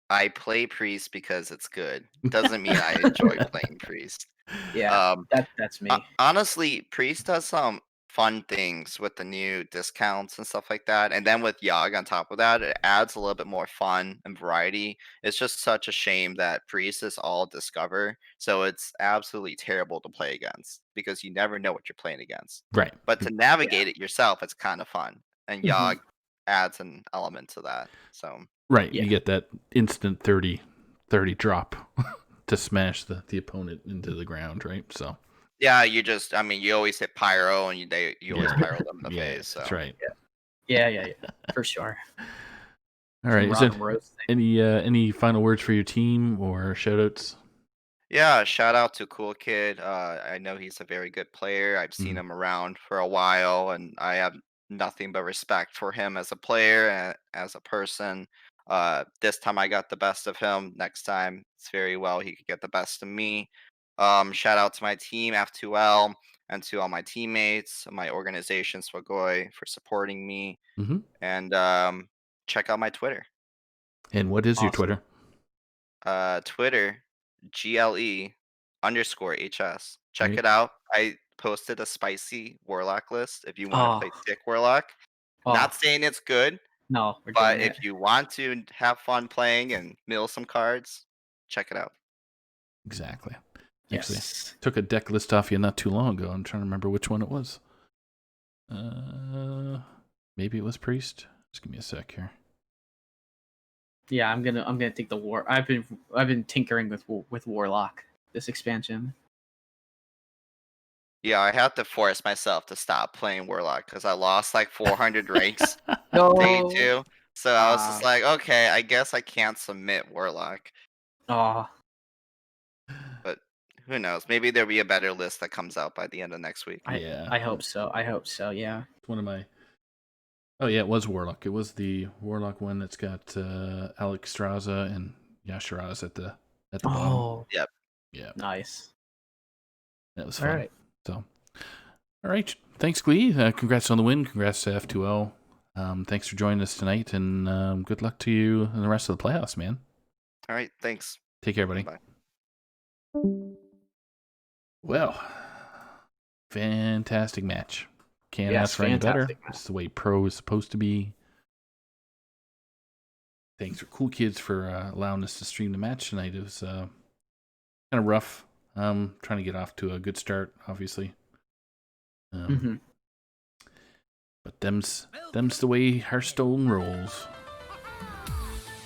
I play Priest because it's good. Doesn't mean I enjoy playing Priest. Yeah. Um, That's me. Honestly, Priest does some fun things with the new discounts and stuff like that. And then with Yogg on top of that, it adds a little bit more fun and variety. It's just such a shame that Priest is all Discover. So it's absolutely terrible to play against because you never know what you're playing against. Right. But to navigate it yourself, it's kind of fun. And Yogg adds an element to that. So Right. Yeah. You get that instant 30 drop to smash the opponent into the ground, right? So yeah, I mean, you always hit Pyro and you always Yeah. pyro them in the yeah, face. So that's right. Yeah. For sure. All right. Is Some there Rob Rose thing. any final words for your team or shout outs? yeah, shout out to Cool Kid. I know he's a very good player. I've seen Mm. him around for a while, and I have nothing but respect for him as a player and as a person. This time I got the best of him. Next time, it's very well he could get the best of me. Shout out to my team F2L and to all my teammates, my organization Swagoy for supporting me, Mm-hmm. and check out my Twitter. And what is your Awesome. Twitter? Twitter, GLE_HS. Check Right. it out. I posted a spicy Warlock list if you want to Oh, play Thick Warlock. oh Not saying it's good, no, we're but doing it. if you want to have fun playing and mill some cards, check it out. Exactly. Actually, Yes. took a deck list off you not too long ago. I'm trying to remember which one it was. Maybe it was Priest. Just give me a sec here. Yeah, I'm gonna take the war. I've been tinkering with Warlock this expansion. Yeah, I had to force myself to stop playing Warlock because I lost like 400 ranks day No. 2. So I was just like, okay, I guess I can't submit Warlock. Oh, But who knows? Maybe there'll be a better list that comes out by the end of next week. Yeah. I hope so. I hope so. Yeah. One of my. Oh yeah, it was Warlock. It was the Warlock one that's got Alex Straza and Yashiraz at the bottom. Oh, Yep. Yeah, nice. that was All fun. right. So, all right. Thanks, Glee. Congrats on the win. Congrats to F2L. Thanks for joining us tonight, and good luck to you in the rest of the playoffs, man. All right. Thanks. Take care, buddy. Bye. Well, fantastic match. Can't Yes, ask for any better. fantastic match. It's the way pro is supposed to be. thanks for Cool Kids for allowing us to stream the match tonight. It was kind of rough. Trying to get off to a good start, obviously. But them's the way Hearthstone rolls.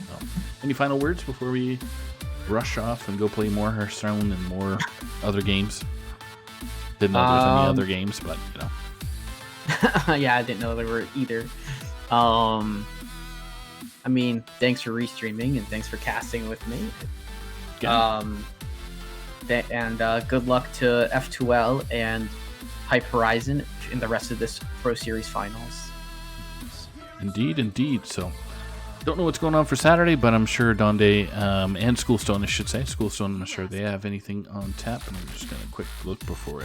So, any final words before we rush off and go play more Hearthstone and more other games? Didn't know there was any other games, but you know. Yeah, I didn't know there were either. I mean, thanks for restreaming and thanks for casting with me. And good luck to F2L and Hype Horizen in the rest of this Pro Series finals. Indeed. So, don't know what's going on for Saturday, but I'm sure Donde and Schoolstone, I should say. Schoolstone, I'm sure they have anything on tap. And I'm just going to quick look before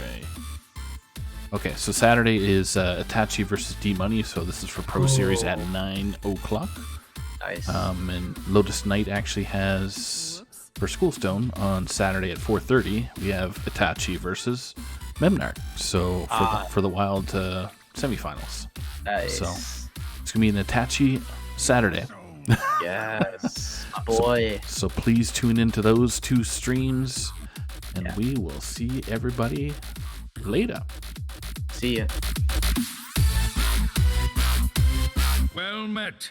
Okay, so Saturday is Itachi versus D-Money, so this is for Pro Series at 9 o'clock. Nice. And Lotus Knight actually has, for Schoolstone, on Saturday at 4:30, we have Itachi versus Memnarch. So for the Wild semifinals. Nice. So it's gonna be an Itachi Saturday. Yes, boy. So please tune into those two streams, and we will see everybody later. See ya. Well met.